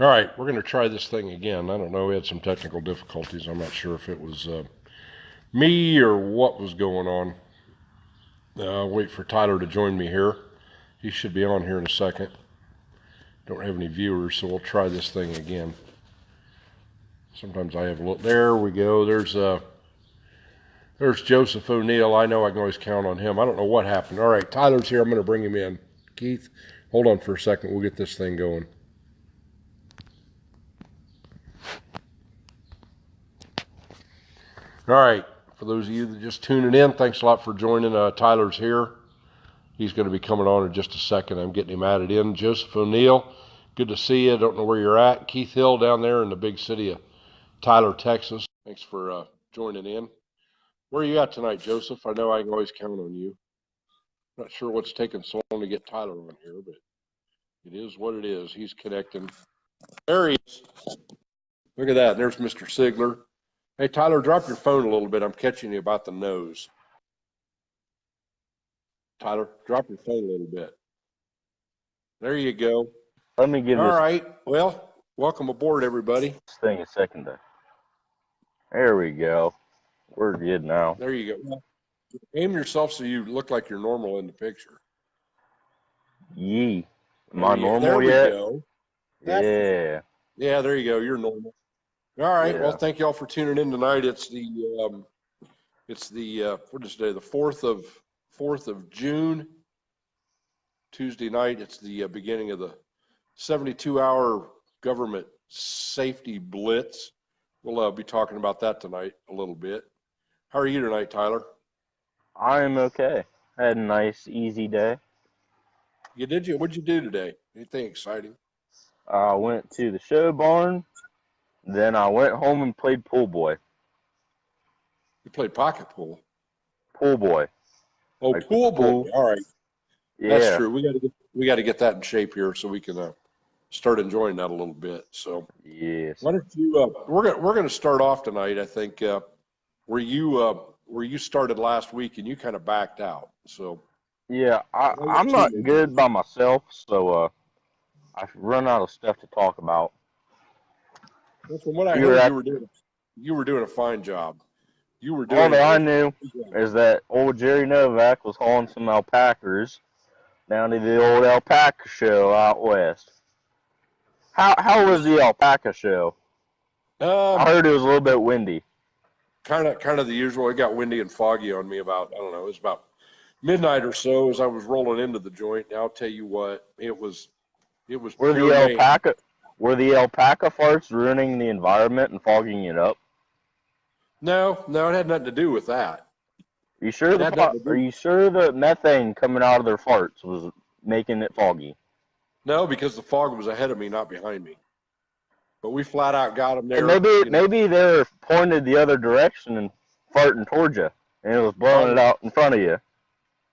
All right, we're going to try this thing again. I don't know. We had some technical difficulties. I'm not sure if it was me or what was going on. I'll wait for Tyler to join me here. He should be on here in a second. Don't have any viewers, so we'll try this thing again. Sometimes I have a little. There we go. There's Joseph O'Neill. I know I can always count on him. I don't know what happened. All right, Tyler's here. I'm going to bring him in. Keith, hold on for a second. We'll get this thing going. All right, for those of you that are just tuning in, thanks a lot for joining. Tyler's here. He's going to be coming on in just a second. I'm getting him added in. Joseph O'Neill, good to see you. I don't know where you're at. Keith Hill down there in the big city of Tyler, Texas. Thanks for joining in. Where are you at tonight, Joseph? I know I can always count on you. Not sure what's taking so long to get Tyler on here, but it is what it is. He's connecting. There he is. Look at that. There's Mr. Sigler. Hey, Tyler, drop your phone a little bit. I'm catching you about the nose. Tyler, drop your phone a little bit. There you go. Let me give All right. Well, welcome aboard, everybody. this thing a second there. There we go. We're good now. There you go. Well, aim yourself so you look like you're normal in the picture. Yee. Am I normal there yet? We go. Yeah. Yeah, there you go. You're normal. All right. Yeah. Well, thank you all for tuning in tonight. It's the what is today? The 4th of June. Tuesday night. It's the beginning of the 72-hour government safety blitz. We'll be talking about that tonight a little bit. How are you tonight, Tyler? I am okay. I had a nice, easy day. Did you? What'd you do today? Anything exciting? I went to the show barn. Then I went home and played pool boy. You played pocket pool. Pool boy. Oh, like pool boy. All right. Yeah. That's true. We got to get that in shape here so we can start enjoying that a little bit. So yes. Why don't you? We're gonna start off tonight. I think where you started last week and you kind of backed out. So Yeah, I'm not good by myself, so I've run out of stuff to talk about. Well, from what I heard, you were doing a fine job. You were doing. All that I knew is that old Jerry Novak was hauling some alpacas down to the old alpaca show out west. How was the alpaca show? I heard it was a little bit windy. Kind of the usual. It got windy and foggy on me about, I don't know, it was about midnight or so as I was rolling into the joint. And I'll tell you what, it was Were the alpaca farts ruining the environment and fogging it up? No, it had nothing to do with that. Are you sure the methane coming out of their farts was making it foggy? No, because the fog was ahead of me, not behind me. But we flat out got them there. And maybe they were pointed the other direction and farting towards you, and it was blowing it out in front of you.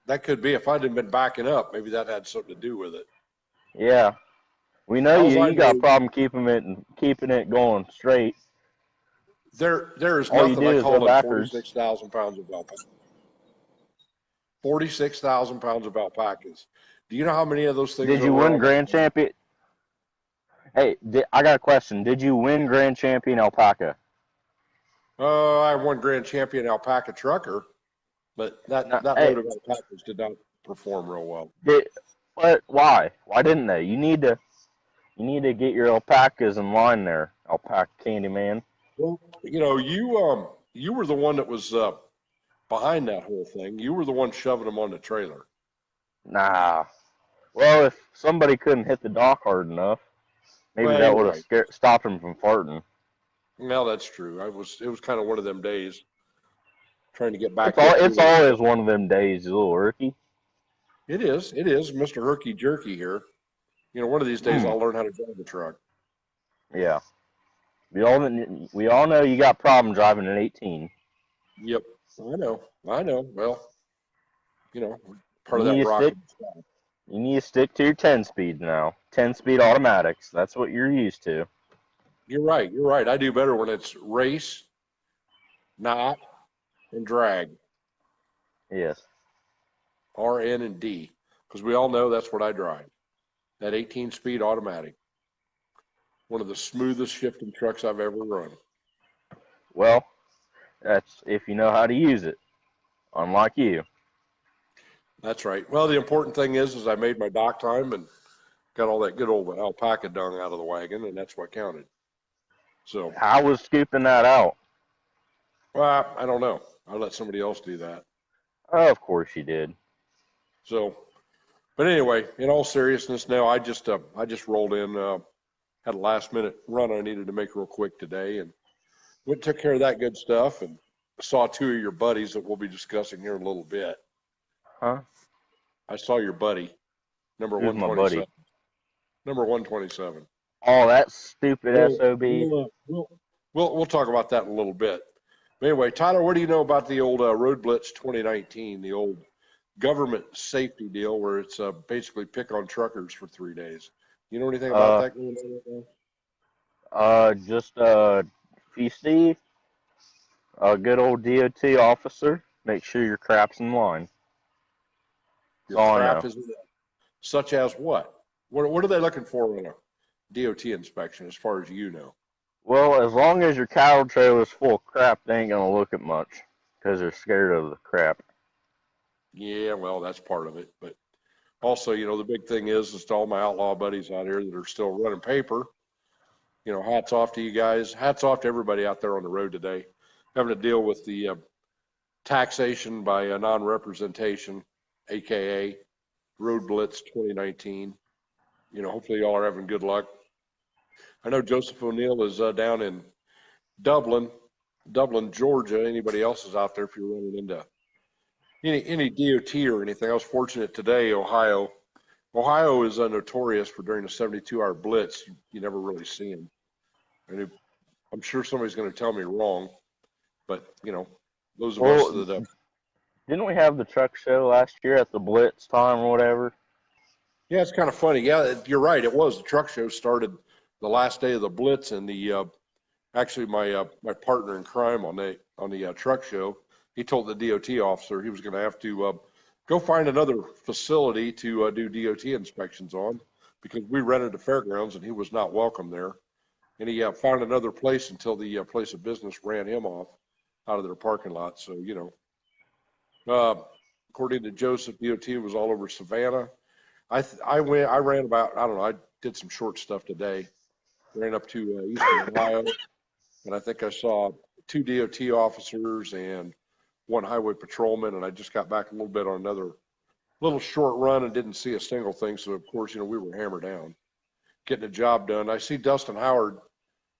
That could be. If I hadn't been backing up, maybe that had something to do with it. Yeah, we know you got a problem keeping it going straight. There is nothing I call it 46,000 pounds of alpaca. 46,000 pounds of alpacas. Do you know how many of those things? Did you win Grand Champion? Hey, I got a question. Did you win Grand Champion alpaca? I won Grand Champion alpaca trucker, but that load of alpacas did not perform real well. But why? Why didn't they? You need to get your alpacas in line there, alpaca candy man. Well, you were the one that was behind that whole thing. You were the one shoving them on the trailer. Nah. Well, if somebody couldn't hit the dock hard enough, maybe that would have stopped them from farting. Well, that's true. It was kind of one of them days trying to get back. It's always one of them days, little Herky. It is, Mr. Herky Jerky here. One of these days I'll learn how to drive the truck. Yeah. We all know you got problem driving an 18. Yep, I know. Well, part of that rocket. You need to stick to your 10-speed now. 10-speed automatics. That's what you're used to. You're right. I do better when it's race, not, and drag. Yes. R, N, and D. Because we all know that's what I drive. That 18-speed automatic. One of the smoothest shifting trucks I've ever run. Well, that's if you know how to use it, unlike you. That's right. Well, the important thing is I made my dock time and got all that good old alpaca dung out of the wagon, and that's what counted. So, How was scooping that out? well, I don't know. I'll let somebody else do that. Oh, of course you did. So, but anyway, in all seriousness, now I just rolled in, had a last minute run I needed to make real quick today, and went and took care of that good stuff, and saw two of your buddies that we'll be discussing here in a little bit. Huh? I saw your buddy, number Who's my 127. buddy? Number 127. Oh, that stupid We'll, SOB. we'll talk about that in a little bit. But anyway, Tyler, what do you know about the old Road Blitz 2019, the old government safety deal where it's basically pick on truckers for 3 days? You know anything about that going on right now? Just if you see a good old DOT officer, make sure your crap's in line. Your crap is such as what? What are they looking for in a DOT inspection, as far as you know? Well, as long as your cattle trailer's full of crap, they ain't gonna look at much because they're scared of the crap. Yeah, well, that's part of it. But also, you know, the big thing is to all my outlaw buddies out here that are still running paper, you know, hats off to you guys. Hats off to everybody out there on the road today, having to deal with the taxation by non-representation, AKA Road Blitz 2019. You know, hopefully y'all are having good luck. I know Joseph O'Neill is down in Dublin, Georgia. Anybody else is out there if you're running into any DOT or anything. I was fortunate today, Ohio. Ohio is notorious for during the 72-hour blitz, you never really see them. And I'm sure somebody's going to tell me wrong, but, you know, those of us that... Didn't we have the truck show last year at the Blitz time or whatever? Yeah, it's kind of funny. Yeah, you're right. It was. The truck show started the last day of the blitz, and actually my partner in crime on the truck show, he told the DOT officer he was going to have to go find another facility to do DOT inspections on, because we rented the fairgrounds and he was not welcome there. And he found another place until the place of business ran him off out of their parking lot. So, you know, according to Joseph, DOT was all over Savannah. I ran about, I don't know, I did some short stuff today. Ran up to eastern Ohio, and I think I saw 2 DOT officers and 1 highway patrolman, and I just got back a little bit on another little short run and didn't see a single thing. So, of course, you know, we were hammered down, getting the job done. I see Dustin Howard,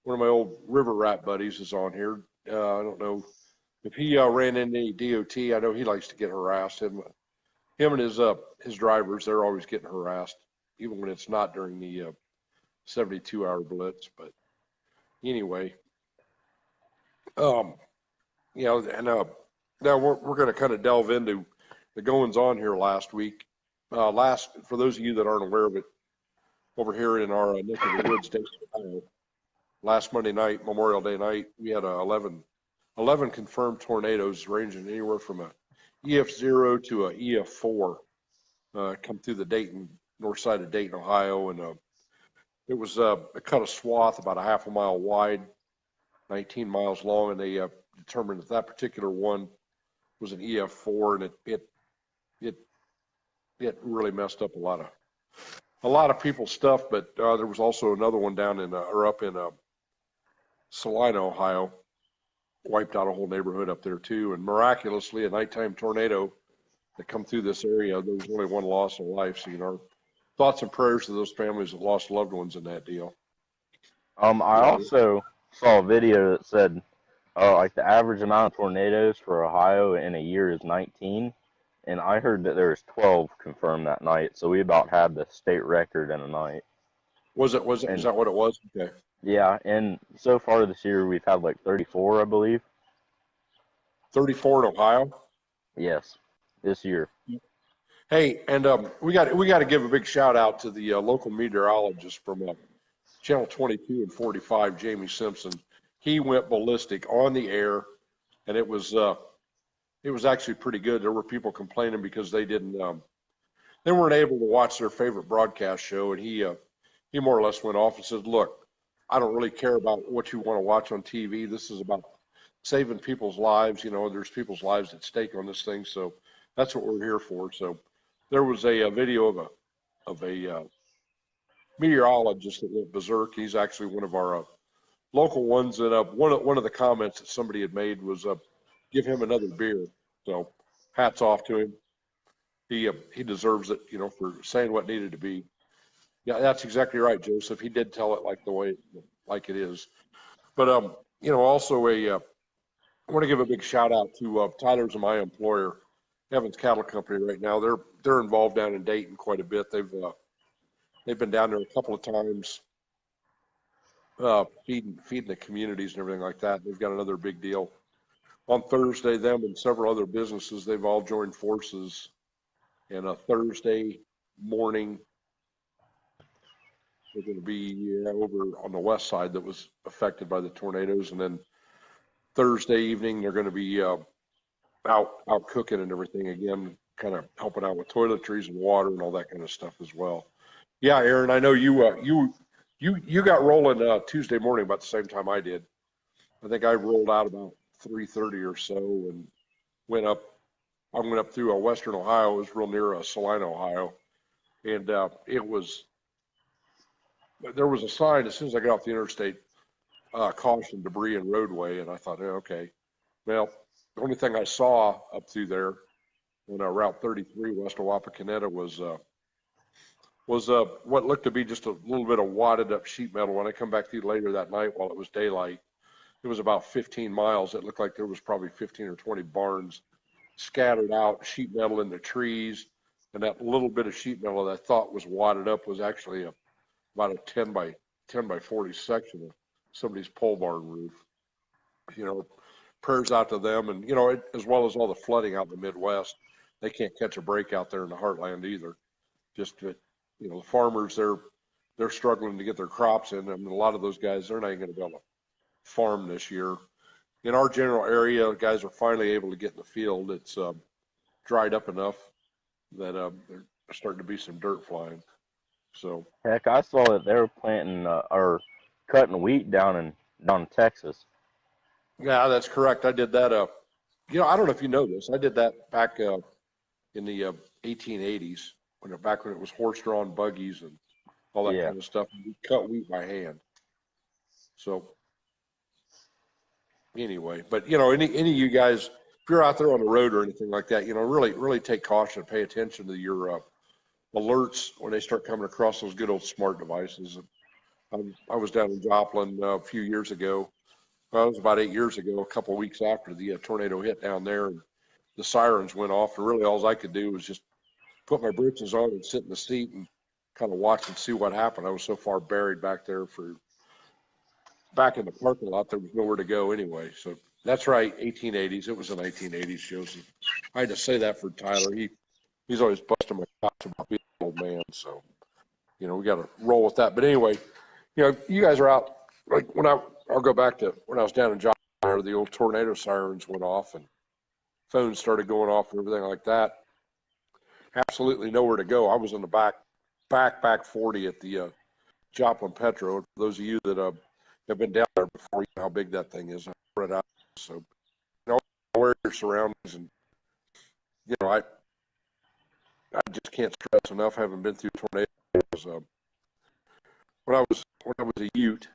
one of my old river rat buddies, is on here. I don't know if he ran into any DOT. I know he likes to get harassed. Him and his drivers, they're always getting harassed, even when it's not during the 72-hour blitz. But anyway, you know, and now we're going to kind of delve into the goings on here last week. For those of you that aren't aware of it, over here in our neck of the woods, Ohio, last Monday night, Memorial Day night, we had 11 confirmed tornadoes ranging anywhere from a EF0 to a EF4 come through the north side of Dayton, Ohio, and it was a cut of swath about a half a mile wide, 19 miles long, and they determined that particular one was an EF4, and it really messed up a lot of people's stuff. But there was also another one down up in Salina, Ohio, wiped out a whole neighborhood up there too. And miraculously, a nighttime tornado that come through this area, there was only one loss of life. So, you know, thoughts and prayers to those families that lost loved ones in that deal. I also saw a video that said like the average amount of tornadoes for Ohio in a year is 19, and I heard that there was 12 confirmed that night. So we about had the state record in a night. Is that what it was? Okay. Yeah, and so far this year we've had like 34, I believe. 34 in Ohio? Yes, this year. Hey, and we got to give a big shout out to the local meteorologist from Channel 22 and 45, Jamie Simpson. He went ballistic on the air, and it was actually pretty good. There were people complaining because they weren't able to watch their favorite broadcast show, and he more or less went off and said, "Look, I don't really care about what you want to watch on TV. This is about saving people's lives. You know, there's people's lives at stake on this thing, so that's what we're here for. So there was a video of a meteorologist that went berserk. He's actually one of our local ones, and one of the comments that somebody had made was, "Give him another beer." So hats off to him. He deserves it, you know, for saying what needed to be. Yeah, that's exactly right, Joseph. He did tell it like it is. But you know, also I want to give a big shout out to Tyler's my employer, Evans Cattle Company. Right now, they're involved down in Dayton quite a bit. They've been down there a couple of times, feeding the communities and everything like that. They've got another big deal on Thursday. Them and several other businesses, they've all joined forces. And a Thursday morning, they're going to be over on the west side that was affected by the tornadoes, and then Thursday evening they're going to be out cooking and everything again, kind of helping out with toiletries and water and all that kind of stuff as well. Yeah, Aaron, I know you got rolling Tuesday morning about the same time I did. I think I rolled out about 3:30 or so and went up. I went up through western Ohio. It was real near Salina, Ohio, and there was a sign as soon as I got off the interstate, caution debris and roadway, and I thought, okay. Well, the only thing I saw up through there on Route 33 west of Wapakoneta was what looked to be just a little bit of wadded up sheet metal. When I come back through later that night while it was daylight, it was about 15 miles. It looked like there was probably 15 or 20 barns scattered out, sheet metal in the trees, and that little bit of sheet metal that I thought was wadded up was actually about a 10 by 40 section of somebody's pole barn roof. You know, prayers out to them, and you know, as well as all the flooding out in the Midwest. They can't catch a break out there in the heartland either. Just that, you know, the farmers, they're struggling to get their crops in. I mean, a lot of those guys, they're not even going to be able to farm this year. In our general area, guys are finally able to get in the field. It's dried up enough that there's starting to be some dirt flying. So Heck, I saw that they were planting or cutting wheat down in Texas. yeah, that's correct. I did that. You know, I don't know if you know this. I did that back in the 1880s back when it was horse-drawn buggies and all that Yeah. kind of stuff. We cut wheat by hand. So anyway, but you know, any of you guys, if you're out there on the road or anything like that, you know, really take caution, pay attention to your alerts when they start coming across those good old smart devices. I was down in Joplin a few years ago. Well, it was about 8 years ago, a couple of weeks after the tornado hit down there, and the sirens went off. And really, all I could do was just put my britches on and sit in the seat and kind of watch and see what happened. I was so far buried back there back in the parking lot, there was nowhere to go anyway. So that's right, 1880s. It was the 1980s, Joseph. I had to say that for Tyler. He's always busting my chops about being an old man. So, you know, we got to roll with that. But anyway, you know, you guys are out. Like I'll go back to when I was down in Joplin, where the old tornado sirens went off and phones started going off and everything like that. Absolutely nowhere to go. I was in the back 40 at the Joplin Petro. For those of you that have been down there before, you know how big that thing is. I spread out. So, you know, where your surroundings, and you know, I just can't stress enough, having been through tornadoes. When I was a Ute,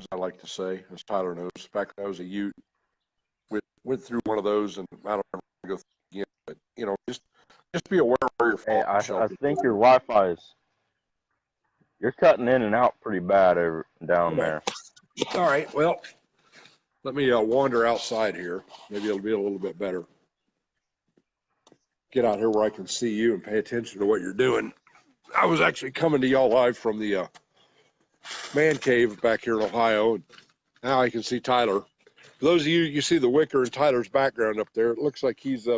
as I like to say, as Tyler knows, back when I was a Ute, went through one of those, and I don't ever go through again. But you know, just be aware where you're Hey, falling. I think your Wi-Fi you're cutting in and out pretty bad down there. All right, well, let me wander outside here. Maybe it'll be a little bit better. Get out here where I can see you and pay attention to what you're doing. I was actually coming to y'all live from the man cave back here in Ohio. And now I can see Tyler. For those of you see the wicker in Tyler's background up there, it looks like he's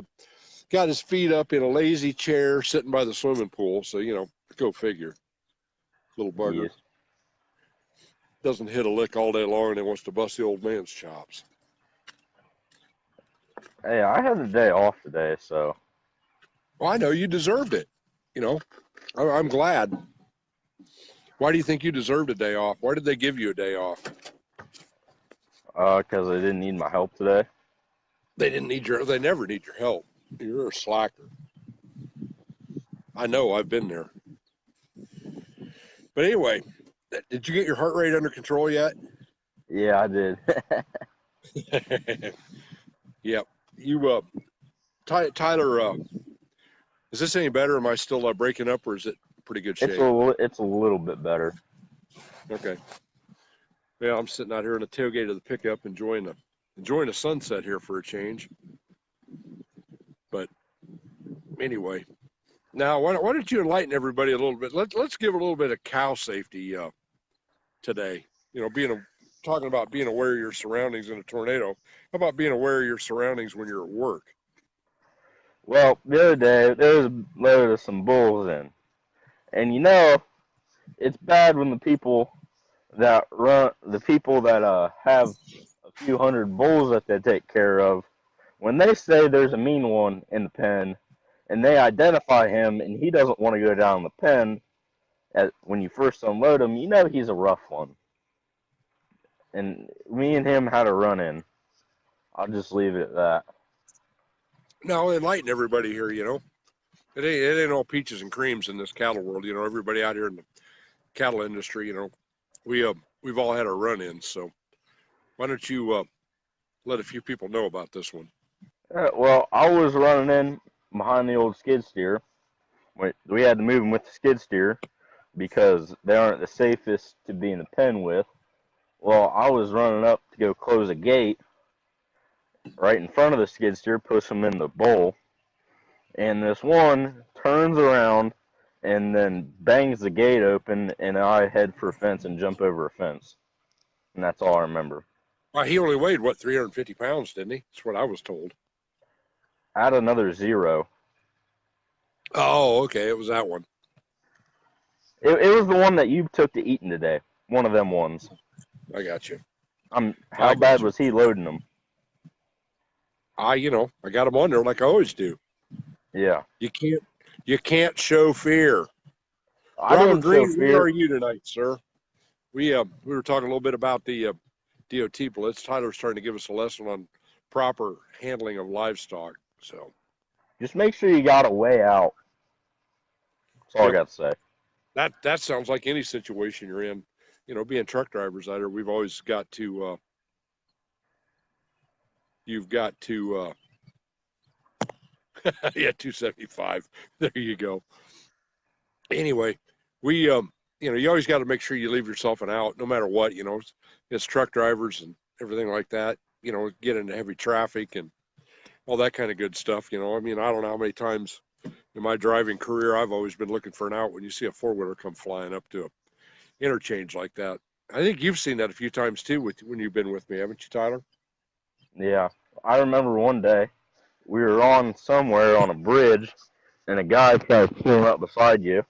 got his feet up in a lazy chair sitting by the swimming pool. So, you know, go figure. Little bugger. Yes. Doesn't hit a lick all day long and he wants to bust the old man's chops. Hey, I had a day off today, so. Well, I know you deserved it. You know, I'm glad. Why do you think you deserved a day off? Why did they give you a day off? Because they didn't need my help today. They never need your help. You're a slacker. I know, I've been there. But anyway, did you get your heart rate under control yet? Yeah, I did. Yep. You, Tyler, is this any better? Am I still breaking up, or is it pretty good shape? It's a little bit better. Okay. Yeah, I'm sitting out here in the tailgate of the pickup enjoying the sunset here for a change. But anyway, now why don't you enlighten everybody a little bit? Let's give a little bit of cow safety today. You know, talking about being aware of your surroundings in a tornado. How about being aware of your surroundings when you're at work? Well, the other day there was a load of some bulls in, and you know, it's bad when the people that have a few hundred bulls that they take care of, when they say there's a mean one in the pen, and they identify him, and he doesn't want to go down the pen, when you first unload him, you know he's a rough one. And me and him had a run-in. I'll just leave it at that. Now, enlighten everybody here, you know. It ain't all peaches and creams in this cattle world, you know. Everybody out here in the cattle industry, you know, we've all had our run-ins, so why don't you let a few people know about this one? Well, I was running in behind the old skid steer. We had to move them with the skid steer because they aren't the safest to be in the pen with. Well, I was running up to go close a gate right in front of the skid steer, push them in the bowl, and this one turns around and then bangs the gate open, and I head for a fence and jump over a fence. And that's all I remember. Well, he only weighed, 350 pounds, didn't he? That's what I was told. Add another 0. Oh, okay. It was that one. It was the one that you took to eating today. One of them ones. I got you. How bad was he loading them? I got him on there like I always do. Yeah. You can't show fear. Robert Green, where are you tonight, sir? We were talking a little bit about the DOT Blitz. Tyler's trying to give us a lesson on proper handling of livestock. So just make sure you got a way out. That's all I got to say. That sounds like any situation you're in. You know, being truck drivers out here, we've always got to. You've got to. Yeah, 275. There you go. Anyway, you always got to make sure you leave yourself an out, no matter what. You know, it's truck drivers and everything like that. You know, get into heavy traffic and all that kind of good stuff. You know, I mean, I don't know how many times in my driving career I've always been looking for an out when you see a four-wheeler come flying up to a interchange like that. I think you've seen that a few times too when you've been with me, haven't you, Tyler? Yeah, I remember one day we were on somewhere on a bridge, and a guy started pulling up beside you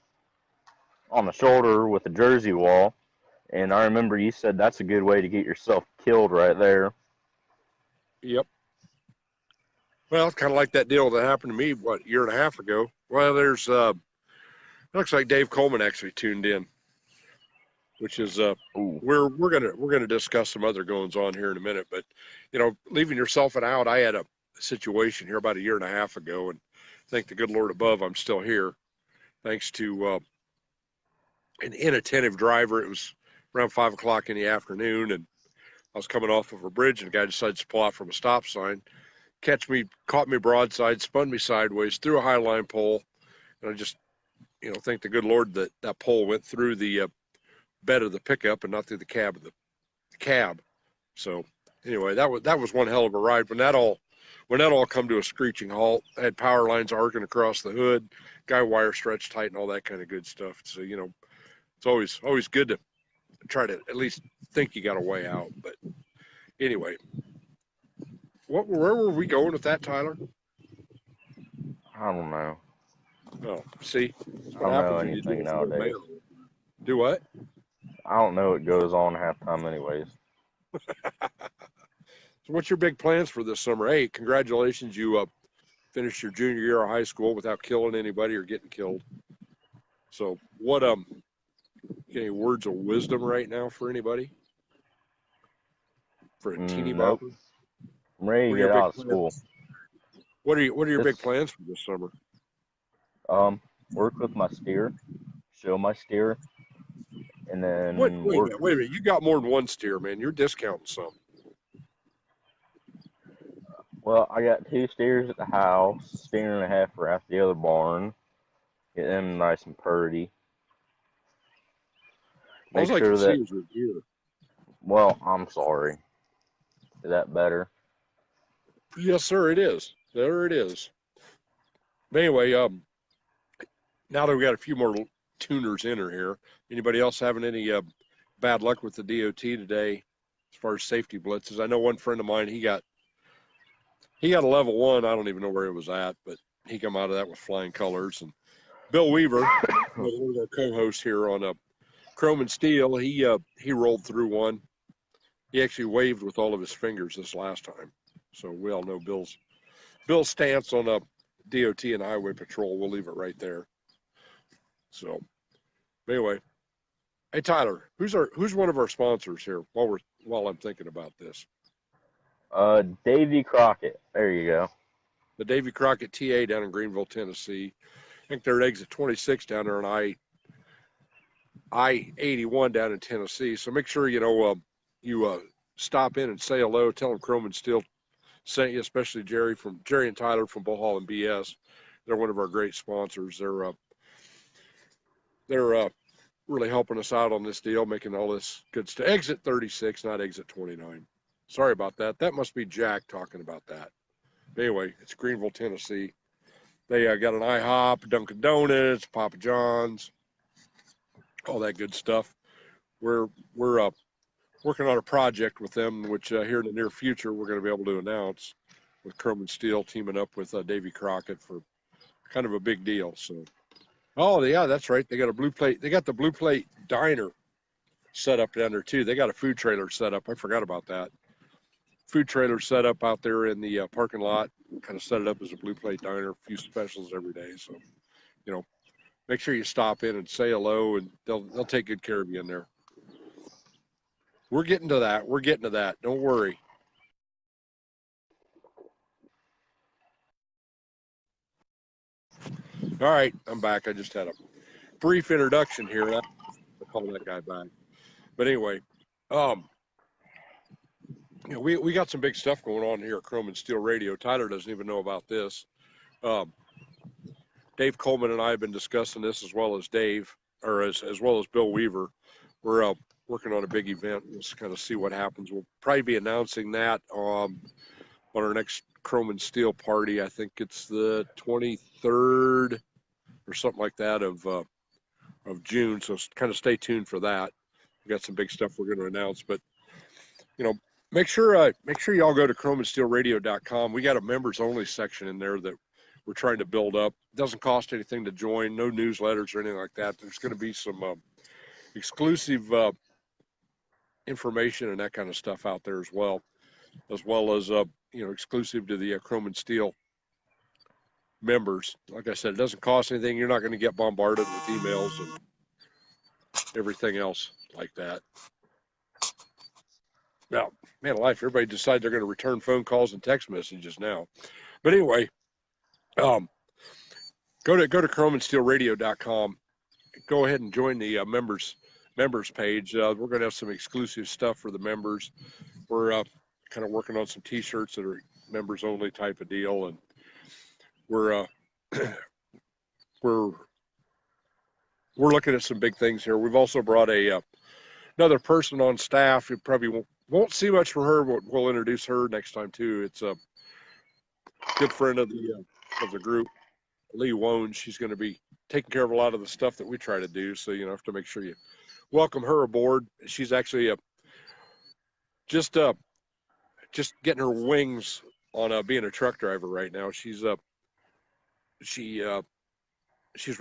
on the shoulder with a jersey wall. And I remember you said that's a good way to get yourself killed right there. Yep. Well, it's kind of like that deal that happened to me, a year and a half ago. Well, there's looks like Dave Coleman actually tuned in, which is we're gonna discuss some other goings on here in a minute. But you know, leaving yourself an out. I had a situation here about a year and a half ago, and thank the good Lord above, I'm still here, thanks to an inattentive driver. It was around 5 o'clock in the afternoon, and I was coming off of a bridge, and a guy decided to pull out from a stop sign, caught me broadside, spun me sideways through a high line pole, and I just, thank the good Lord that pole went through the bed of the pickup and not through the cab of the cab. So anyway, that was one hell of a ride. When that all come to a screeching halt, I had power lines arcing across the hood, guy wire stretched tight, and all that kind of good stuff. So it's always good to try to at least think you got a way out. But anyway, where were we going with that, Tyler? I don't know. Oh, see, I don't know anything nowadays. Do what? I don't know what goes on half time anyways. So what's your big plans for this summer? Hey, congratulations, you finished your junior year of high school without killing anybody or getting killed. So what Any words of wisdom right now for anybody? For a teeny Nope. bopper? I'm ready to get out of school. What are your big plans for this summer? Work with my steer, show my steer, and then Wait a minute. You got more than one steer, man. You're discounting some. Well, I got 2 steers at the house, steer and a half for at the other barn. Get them nice and purty. Make All I sure can that. see is your gear. Well, I'm sorry. Is that better? Yes, sir. It is. There it is. But anyway, now that we got a few more tuners in here, anybody else having any bad luck with the DOT today as far as safety blitzes? I know one friend of mine, he got a level 1. I don't even know where it was at, but he come out of that with flying colors. And Bill Weaver, one of our co-hosts here on Chrome and Steel, he rolled through one. He actually waved with all of his fingers this last time. So we all know Bill's stance on DOT and highway patrol. We'll leave it right there. So anyway, hey Tyler, who's one of our sponsors here while I'm thinking about this? Davy CROCKETT. There you go. The Davy CROCKETT TA down in Greenville, Tennessee. I think they're at exit 26 down there on I-81 down in Tennessee. So make sure you stop in and say hello. Tell them Chrome and Steel sent you, especially Jerry and Tyler from Bullhaulin BS. They're one of our great sponsors. They're really helping us out on this deal, making all this good stuff. Exit 36, not exit 29. Sorry about that. That must be Jack talking about that. Anyway, it's Greenville, Tennessee. They got an IHOP, Dunkin' Donuts, Papa John's, all that good stuff. We're working on a project with them, which here in the near future we're going to be able to announce with Chrome and Steel teaming up with Davy CROCKETT for kind of a big deal. So, oh yeah, that's right. They got a blue plate. They got the blue plate diner set up down there too. They got a food trailer set up. I forgot about that. Food trailer set up out there in the parking lot. Kind of set it up as a blue plate diner. A few specials every day. So, make sure you stop in and say hello, and they'll take good care of you in there. We're getting to that. Don't worry. All right, I'm back. I just had a brief introduction here. I'll call that guy back. But anyway, we got some big stuff going on here at Chrome and Steel Radio. Tyler doesn't even know about this. Dave Coleman and I have been discussing this, as well as as well as Bill Weaver. We're working on a big event. We'll just kind of see what happens. We'll probably be announcing that on our next Chrome and Steel party. I think it's the 23rd or something like that of June. So kind of stay tuned for that. We got some big stuff we're going to announce, but make sure y'all go to chromeandsteelradio.com. We got a members only section in there that we're trying to build up. It doesn't cost anything to join, no newsletters or anything like that. There's going to be some exclusive information and that kind of stuff out there as well as exclusive to the Chrome and Steel members. Like I said, it doesn't cost anything. You're not going to get bombarded with emails and everything else like that. Now, man alive, everybody decides they're going to return phone calls and text messages now. But anyway, go to chromeandsteelradio.com. Go ahead and join the members page. We're going to have some exclusive stuff for the members. We're kind of working on some T-shirts that are members only type of deal, and we're looking at some big things here. We've also brought another person on staff. You probably won't see much from her, but we'll introduce her next time too. It's a good friend of the group, Lee Wone. She's going to be taking care of a lot of the stuff that we try to do. So have to make sure you welcome her aboard. She's actually just getting her wings on being a truck driver right now. She's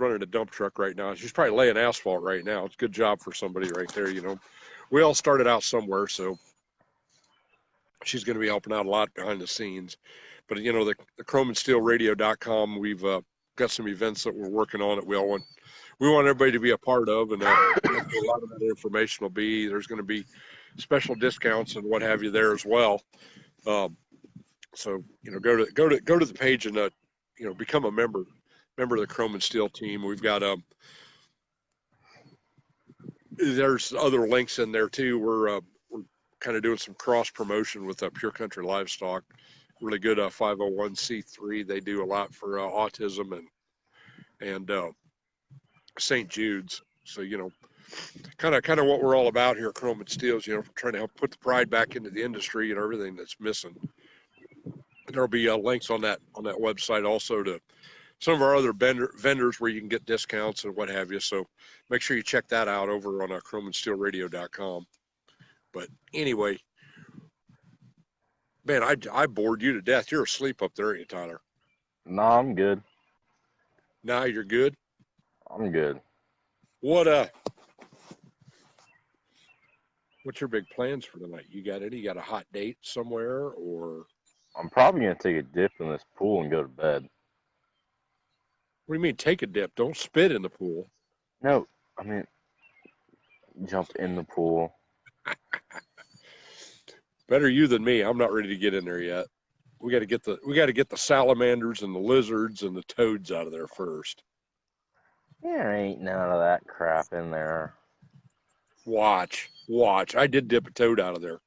running a dump truck right now. She's probably laying asphalt right now. It's a good job for somebody right there. We all started out somewhere, so she's going to be helping out a lot behind the scenes. But the chromeandsteelradio.com, we've got some events that we're working on that we we want everybody to be a part of, and a lot of that information will be. There's going to be special discounts and what have you there as well. So go to the page and become a member of the Chrome and Steel team. We've got there's other links in there too. We're kind of doing some cross promotion with Pure Country Livestock. Really good 501c3. They do a lot for autism and St. Jude's. So kind of what we're all about here at Chrome and Steel is trying to help put the pride back into the industry and everything that's missing. There'll be links on that website also to some of our other vendors where you can get discounts and what have you. So make sure you check that out over on chromeandsteelradio.com. But anyway, man, I bored you to death. You're asleep up there, aren't you, Tyler? No, I'm good. Now you're good? I'm good. What's your big plans for tonight? You got a hot date somewhere, or? I'm probably going to take a dip in this pool and go to bed. What do you mean, take a dip? Don't spit in the pool. No, I mean, jump in the pool. Better you than me. I'm not ready to get in there yet. We got to get the salamanders and the lizards and the toads out of there first. There ain't none of that crap in there. Watch. I did dip a toad out of there.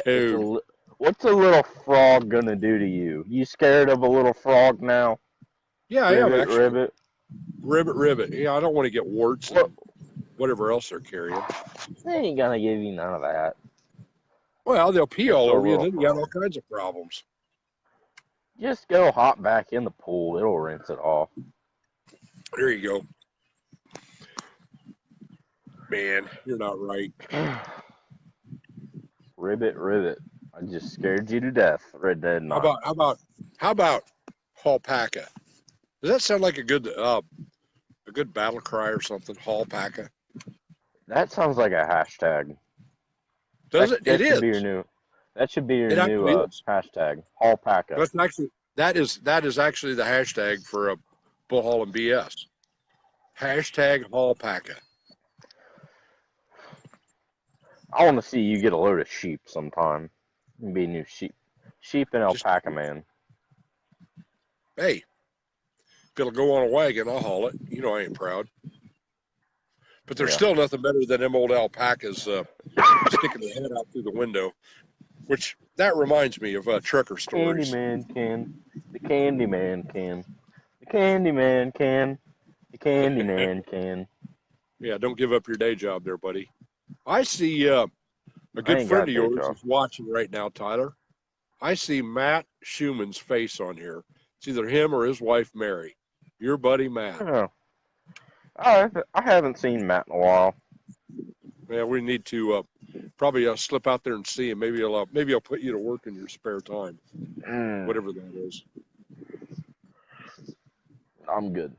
Toad. What's a little frog gonna do to you? You scared of a little frog now? Yeah, I am actually. Ribbit. Yeah, I don't want to get warts and whatever else they're carrying. They ain't gonna give you none of that. Well, they'll pee all over you, and then you got all kinds of problems. Just go hop back in the pool. It'll rinse it off. There you go. Man, you're not right. Ribbit. I just scared you to death, Red Dead 9. How about Alpaca? Does that sound like a good battle cry or something? Alpaca. That sounds like a hashtag. Does it? It is. That should be your new hashtag. Alpaca. That is actually the hashtag for Bullhaulin BS. Hashtag Alpaca. I want to see you get a load of sheep sometime. Be a new sheep and alpaca man. Hey, if it'll go on a wagon, I'll haul it. I ain't proud. But there's still nothing better than them old alpacas sticking their head out through the window. Which, that reminds me of trucker stories. Candyman can. The Candyman can. The Candyman can. The Candyman can. Yeah, don't give up your day job there, buddy. I see a good friend of yours is watching right now, Tyler. I see Matt Schumann's face on here. It's either him or his wife, Mary. Your buddy, Matt. Oh. I haven't seen Matt in a while. Yeah, we need to probably slip out there and see him. Maybe I'll put you to work in your spare time, whatever that is. I'm good.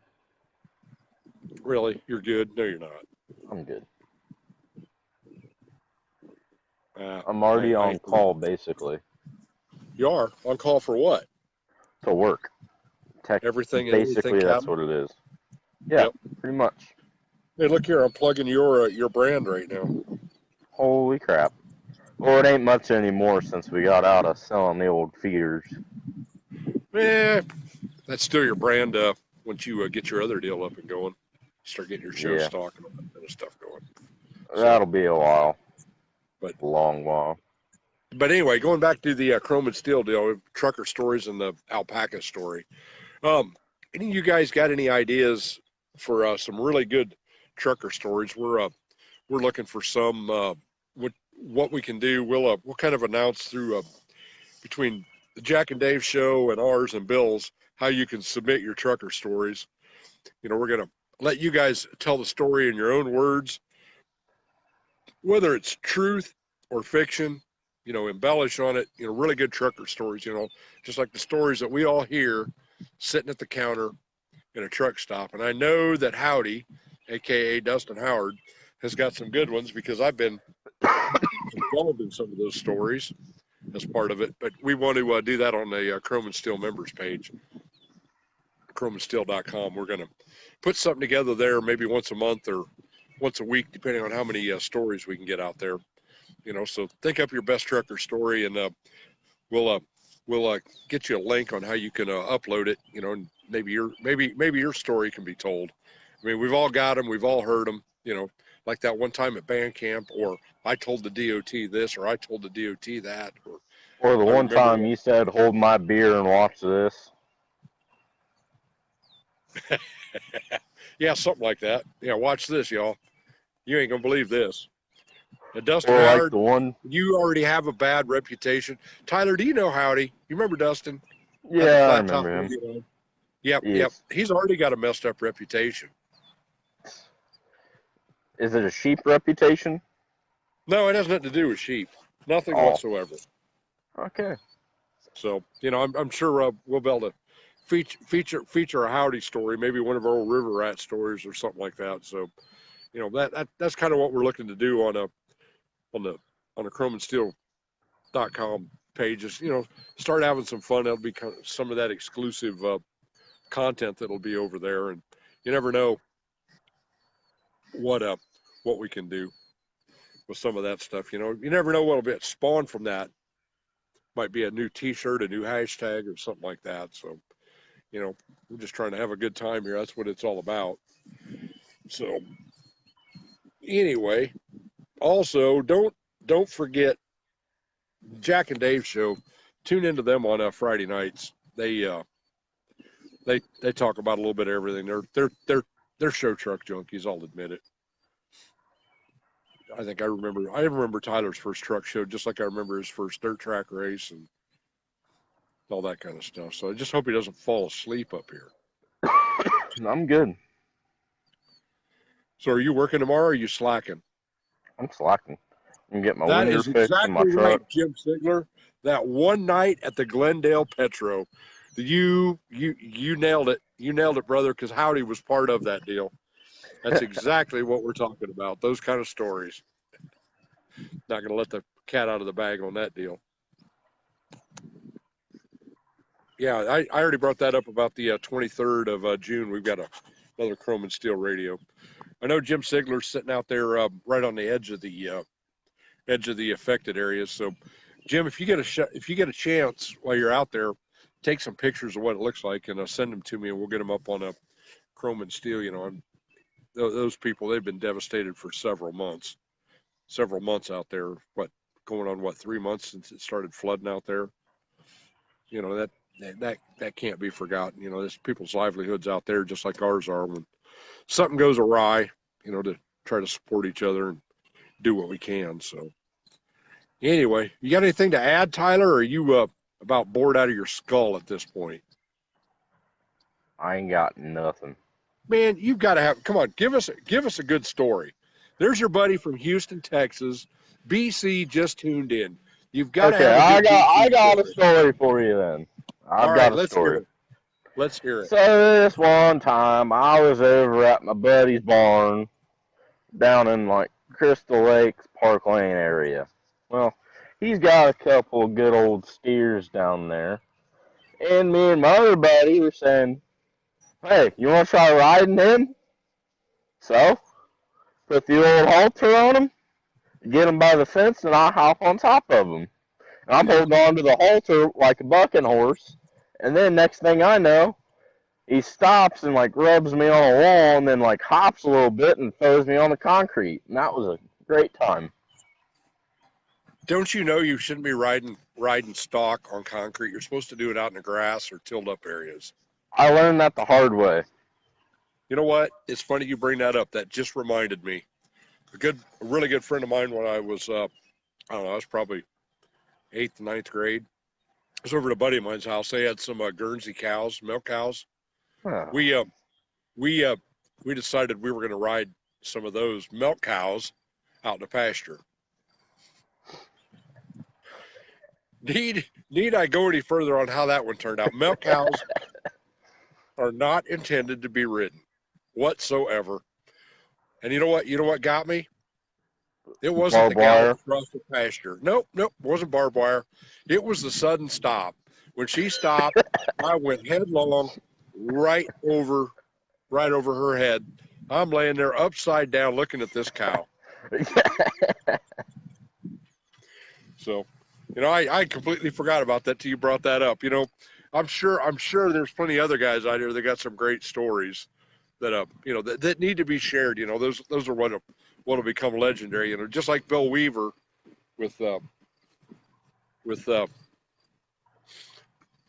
Really? You're good? No, you're not. I'm good. I'm already on call, basically. You are? On call for what? To work. Everything. Basically, that's what it is. Yeah, pretty much. Hey, look here. I'm plugging your brand right now. Holy crap. Well, it ain't much anymore since we got out of selling the old feeders. That's still your brand once you get your other deal up and going. Start getting your show stock and all that kind of stuff going. That'll be a while. But a long while. But anyway, going back to the Chrome and Steel deal, trucker stories and the alpaca story. Any of you guys got any ideas for some really good trucker stories? We're looking for some what we can do. We'll kind of announce through between the Jack and Dave show and ours and Bill's how you can submit your trucker stories. We're gonna let you guys tell the story in your own words, whether it's truth or fiction. Embellish on it. Really good trucker stories. Just like the stories that we all hear sitting at the counter in a truck stop. And I know that Howdy, aka Dustin Howard, has got some good ones because I've been involved in some of those stories as part of it. But we want to do that on the Chrome and Steel members page. chromeandsteel.com. We're going to put something together there maybe once a month or once a week, depending on how many stories we can get out there. You know, so think up your best trucker story, and we'll get you a link on how you can upload it. You know, and maybe your story can be told. I mean, we've all got them, we've all heard them. You know, like that one time at band camp, or I told the DOT this, or I told the DOT that, or the one time you said, "Hold my beer and watch this." Yeah, something like that. Yeah, watch this, y'all. You ain't gonna believe this. And Dustin Or Howard, like the one. you already have a bad reputation. Tyler, do you know Howdy? You remember Dustin? Yeah, I remember him. Yep, Yes. yep. He's already got a messed up reputation. Is it a sheep reputation? No, it has nothing to do with sheep. Nothing whatsoever. Okay. So, you know, I'm sure we'll be able to feature a Howdy story, maybe one of our old river rat stories or something like that. So, you know, that's kind of what we're looking to do on the chromeandsteel.com pages. You know, start having some fun. That'll be kind of some of that exclusive content that'll be over there, and you never know what we can do with some of that stuff. You know, you never know what'll be spawned from that. Might be a new T-shirt, a new hashtag, or something like that. So, you know, we're just trying to have a good time here. That's what it's all about. So, anyway, also don't forget Jack and Dave show. Tune into them on Friday nights. They talk about a little bit of everything. They're show truck junkies. I'll admit it. I think I remember Tyler's first truck show just like I remember his first dirt track race and all that kind of stuff. So I just hope he doesn't fall asleep up here. I'm good. So are you working tomorrow or are you slacking? I'm slacking. I'm getting my That window is fixed in my exactly truck. right, Jim Sigler. That one night at the Glendale Petro, you nailed it. You nailed it, brother, because Howdy was part of that deal. That's exactly what we're talking about. Those kind of stories. Not going to let the cat out of the bag on that deal. Yeah, I already brought that up about the 23rd of June. We've got another Chrome and Steel radio. I know Jim Sigler's sitting out there right on the edge of the affected areas. So, Jim, if you get a chance while you're out there, take some pictures of what it looks like and send them to me, and we'll get them up on a Chrome and Steel. You know, those people, they've been devastated for several months out there. Going on 3 months since it started flooding out there. You know, that can't be forgotten. You know, there's people's livelihoods out there just like ours are. When something goes awry, you know, to try to support each other and do what we can. So anyway, you got anything to add, Tyler, or are you about bored out of your skull at this point? I ain't got nothing. Man, you've got to have. Come on, give us a good story. There's your buddy from Houston, Texas. BC just tuned in. You've got to have. I got a story for you then. I've got a story. Let's hear it. So this one time, I was over at my buddy's barn down in like Crystal Lakes, Park Lane area. Well, he's got a couple of good old steers down there, and me and my other buddy were saying, "Hey, you want to try riding him?" So, put the old halter on him, get him by the fence, and I hop on top of him. And I'm holding on to the halter like a bucking horse. And then next thing I know, he stops and like rubs me on a wall and then like hops a little bit and throws me on the concrete. And that was a great time. Don't you know you shouldn't be riding stock on concrete? You're supposed to do it out in the grass or tilled up areas. I learned that the hard way. You know what? It's funny you bring that up. That just reminded me. A really good friend of mine when I was, I don't know, I was probably 8th, 9th grade. I was over at a buddy of mine's house. They had some Guernsey cows, milk cows. Huh. We decided we were going to ride some of those milk cows out in the pasture. Need I go any further on how that one turned out? Milk cows are not intended to be ridden whatsoever. And you know what? You know what got me? It wasn't the gal across the pasture. Nope, wasn't barbed wire. It was the sudden stop. When she stopped, I went headlong right over her head. I'm laying there upside down looking at this cow. So, I completely forgot about that till you brought that up. I'm sure there's plenty of other guys out here that got some great stories that that need to be shared. Those are what will become legendary. Just like Bill Weaver with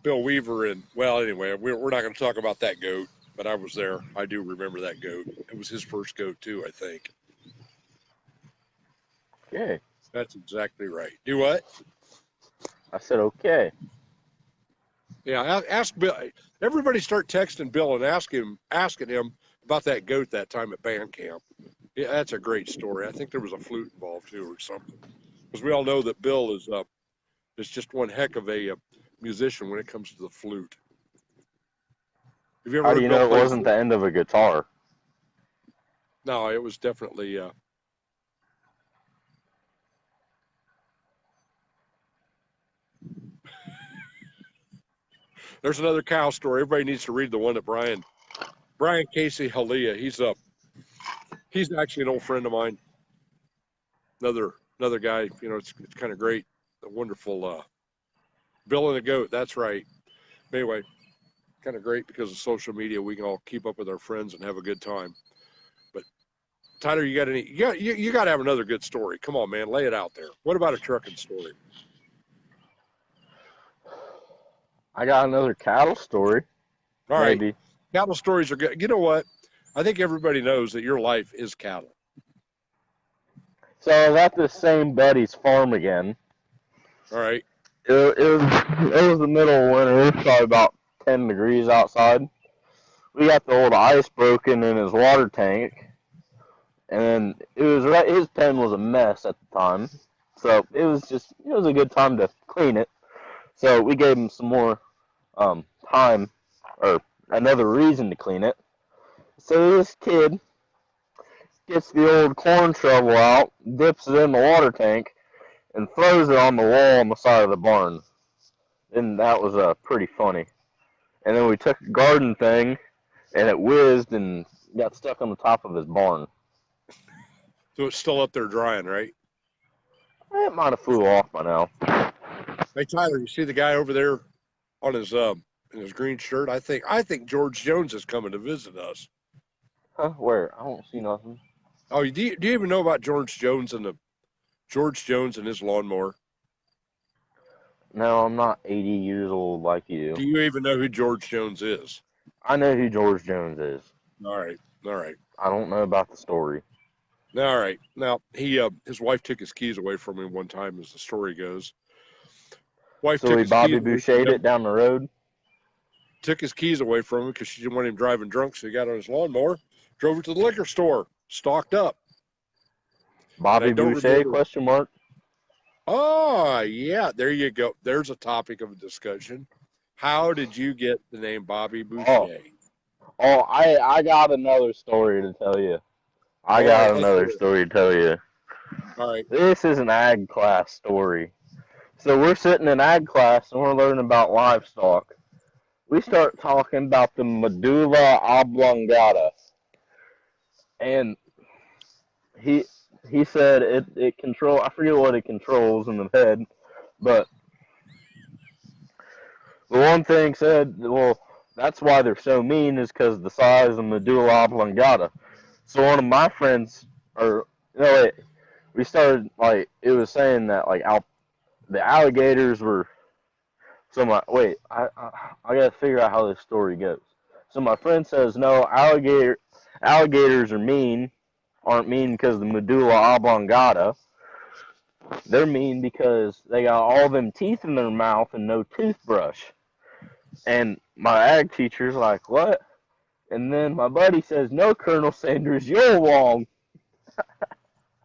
Bill Weaver and anyway, we're not going to talk about that goat. But I was there. I do remember that goat. It was his first goat too, I think. Okay. That's exactly right. Do what? I said okay. Yeah, ask Bill. Everybody start texting Bill and asking him about that goat that time at band camp. Yeah, that's a great story. I think there was a flute involved too or something. Because we all know that Bill is just one heck of a musician when it comes to the flute. Have you ever How do you know it wasn't the end of a guitar? No, it was definitely. There's another cow story. Everybody needs to read the one that Brian Casey Halia. He's actually an old friend of mine. Another guy. It's kind of great. A wonderful Bill and the Goat. That's right. Anyway, kind of great because of social media. We can all keep up with our friends and have a good time. But Tyler, you got to have another good story. Come on, man, lay it out there. What about a trucking story? I got another cattle story. All right. Maybe. Cattle stories are good. You know what? I think everybody knows that your life is cattle. So I was at this same buddy's farm again. All right. It was the middle of winter. It was probably about 10 degrees outside. We got the old ice broken in his water tank, and his pen was a mess at the time. So it was a good time to clean it. So we gave him some more time, or another reason to clean it. So this kid gets the old corn shovel out, dips it in the water tank, and throws it on the wall on the side of the barn. And that was pretty funny. And then we took a garden thing, and it whizzed and got stuck on the top of his barn. So it's still up there drying, right? It might have flew off by now. Hey Tyler, you see the guy over there on his in his green shirt? I think George Jones is coming to visit us. Huh? Where? I don't see nothing. Oh, do you even know about George Jones and his lawnmower? No, I'm not 80 years old like you. Do you even know who George Jones is? I know who George Jones is. All right. I don't know about the story. All right. Now his wife took his keys away from him one time, as the story goes. So he Bobby Boucher'd it down the road? Took his keys away from him because she didn't want him driving drunk, so he got on his lawnmower, drove it to the liquor store, stocked up. Bobby Boucher, question mark? Oh, yeah, there you go. There's a topic of discussion. How did you get the name Bobby Boucher? Oh, I got another story to tell you. All right. This is an ag class story. So we're sitting in ag class and we're learning about livestock. We start talking about the medulla oblongata. And he said it control, I forget what it controls in the head, but the one thing said, well, that's why they're so mean is because of the size of medulla oblongata. So one of my friends, we started, it was saying that, the alligators were, I gotta figure out how this story goes. So my friend says, no, alligators aren't mean because of the medulla oblongata. They're mean because they got all them teeth in their mouth and no toothbrush. And my ag teacher's like, what? And then my buddy says, no, Colonel Sanders, you're wrong.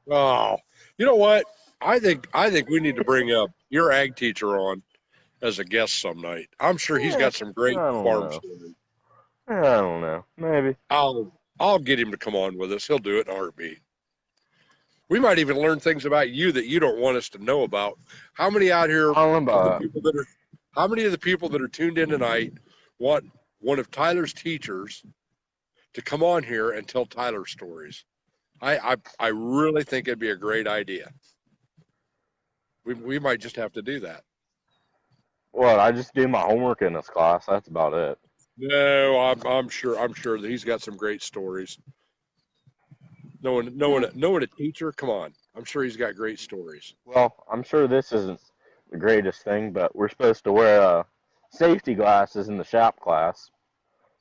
Oh, you know what? I think we need to bring up your ag teacher on as a guest some night. I'm sure he's got some great farm stories. I don't know. Maybe. I'll get him to come on with us. He'll do it in a heartbeat. We might even learn things about you that you don't want us to know about. How many out here? How many of the people that are tuned in tonight want one of Tyler's teachers to come on here and tell Tyler stories. I really think it'd be a great idea. We might just have to do that. Well, I just do my homework in this class. That's about it. No, I'm sure that he's got some great stories. Knowing a teacher, come on. I'm sure he's got great stories. Well, I'm sure this isn't the greatest thing, but we're supposed to wear safety glasses in the shop class.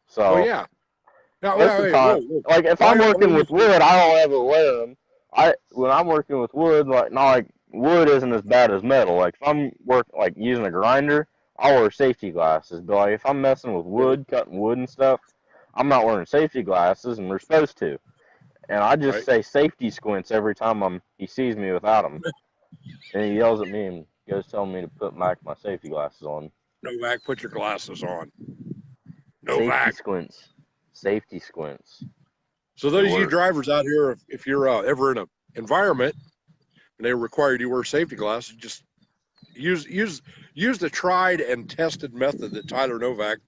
So, Oh yeah. Now, most of the time, like if I'm working with wood, I don't ever wear them. When I'm working with wood, like wood isn't as bad as metal. Like if I'm using a grinder, I'll wear safety glasses. But like if I'm messing with wood, cutting wood and stuff, I'm not wearing safety glasses, and we're supposed to. And I just say safety squints every time he sees me without them. And he yells at me and goes telling me to put my safety glasses on. Novak, put your glasses on. Novak. Safety squints. So those of you drivers out here, if you're ever in an environment and they require you to wear safety glasses, just use the tried and tested method that Tyler Novak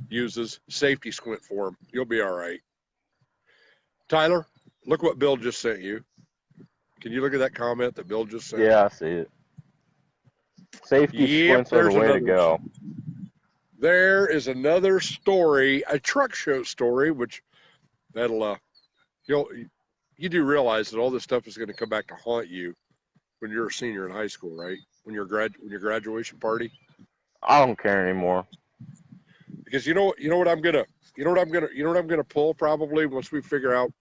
uses, safety squint for him. You'll be all right. Tyler, look what Bill just sent you. Can you look at that comment that Bill just sent? Yeah, I see it. Safety squints are the way to go. There is another story, a truck show story, which that'll you do realize that all this stuff is going to come back to haunt you when you're a senior in high school, right? When your graduation party. I don't care anymore. Because you know what I'm gonna pull probably once we figure out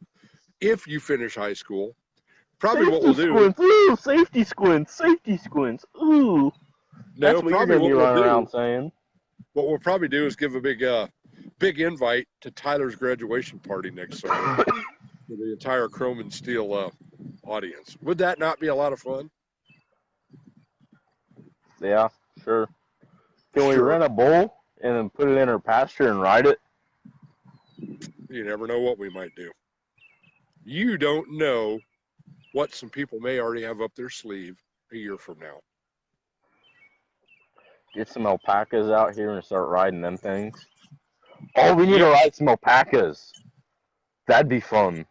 if you finish high school. Probably safety what we'll do. Squints. Ooh, safety squints. Ooh. No, that's what you're gonna be running around saying. What we'll probably do is give a big invite to Tyler's graduation party next summer for the entire Chrome and Steel audience. Would that not be a lot of fun? Yeah, sure. Can we rent a bull and then put it in our pasture and ride it? You never know what we might do. You don't know what some people may already have up their sleeve a year from now. Get some alpacas out here and start riding them things. Oh, we need to ride some alpacas. That'd be fun.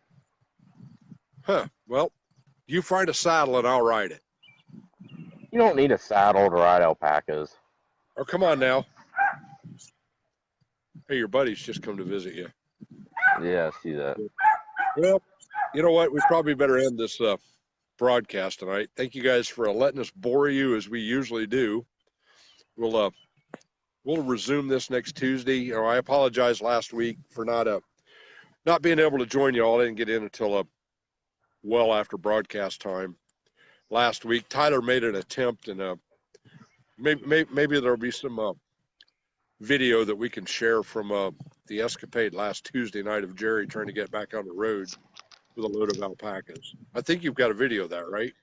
Huh. Well, you find a saddle and I'll ride it. You don't need a saddle to ride alpacas. Oh, come on now. Hey, your buddy's just come to visit you. Yeah, I see that. Well, you know what? We probably better end this broadcast tonight. Thank you guys for letting us bore you as we usually do. We'll resume this next Tuesday. You know, I apologize last week for not being able to join you all. I didn't get in until well after broadcast time last week. Tyler made an attempt, and maybe there'll be some video that we can share from the escapade last Tuesday night of Jerry trying to get back on the road with a load of alpacas. I think you've got a video of that, right?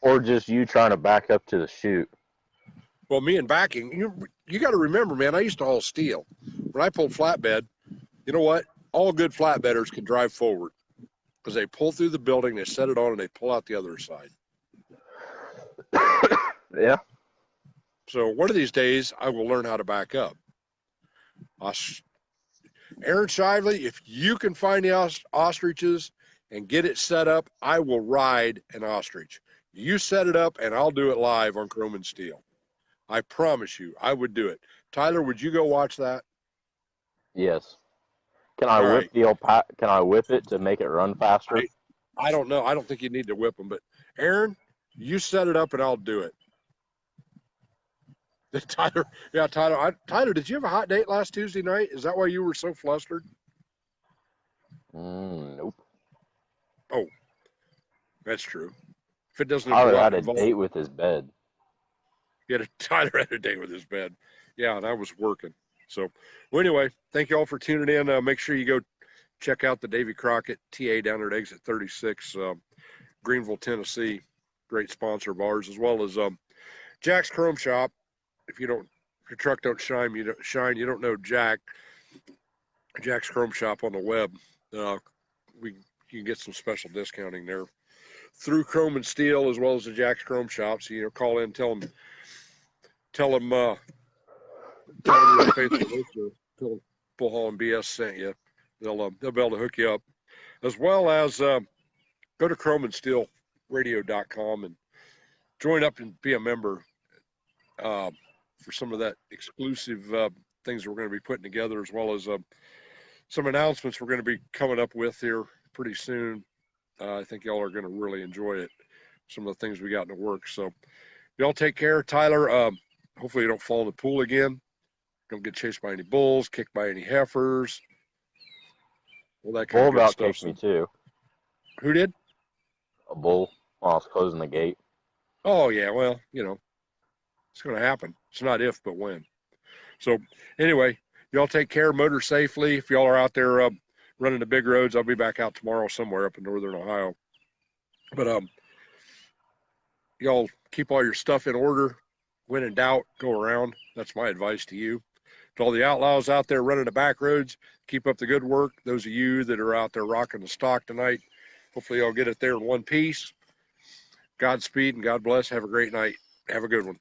Or just you trying to back up to the chute. Well, me and backing, you got to remember, man, I used to haul steel. When I pulled flatbed, you know what? All good flatbedders can drive forward because they pull through the building, they set it on, and they pull out the other side. Yeah. So one of these days, I will learn how to back up. Aaron Shively, if you can find the ostriches and get it set up, I will ride an ostrich. You set it up, and I'll do it live on Chrome and Steel. I promise you, I would do it. Tyler, would you go watch that? Yes. Can I whip the alpaca? Can I whip it to make it run faster? I don't know. I don't think you need to whip them, but Aaron, you set it up, and I'll do it. Tyler, yeah, Tyler. Tyler, did you have a hot date last Tuesday night? Is that why you were so flustered? Nope. Oh, that's true. If it doesn't, Tyler had a date with his bed. Tyler had a date with his bed. Yeah, and I was working. So, well, anyway, thank you all for tuning in. Make sure you go check out the Davy Crockett TA down there at exit 36, Greenville, Tennessee. Great sponsor of ours, as well as Jack's Chrome Shop. If your truck don't shine, you don't know Jack. Jack's Chrome Shop on the web. You can get some special discounting there through Chrome and Steel, as well as the Jack's Chrome Shop. So, call in, tell them you're a faithful listener, Bullhaulin BS sent you. They'll be able to hook you up, as well as go to chromeandsteelradio.com and join up and be a member for some of that exclusive things we're going to be putting together, as well as some announcements we're going to be coming up with here pretty soon. I think y'all are going to really enjoy it. Some of the things we got in the works. So y'all take care. Tyler, hopefully you don't fall in the pool again. Don't get chased by any bulls, kicked by any heifers. All that kind Bull of good about stuff. kicked me too. Who did? A bull while I was closing the gate. Oh, yeah. Well, you know, it's going to happen. It's not if, but when. So anyway, y'all take care. Motor safely. If y'all are out there running the big roads, I'll be back out tomorrow somewhere up in northern Ohio. But y'all keep all your stuff in order. When in doubt, go around. That's my advice to you. To all the outlaws out there running the back roads, keep up the good work. Those of you that are out there rocking the stock tonight, hopefully y'all get it there in one piece. Godspeed and God bless. Have a great night. Have a good one.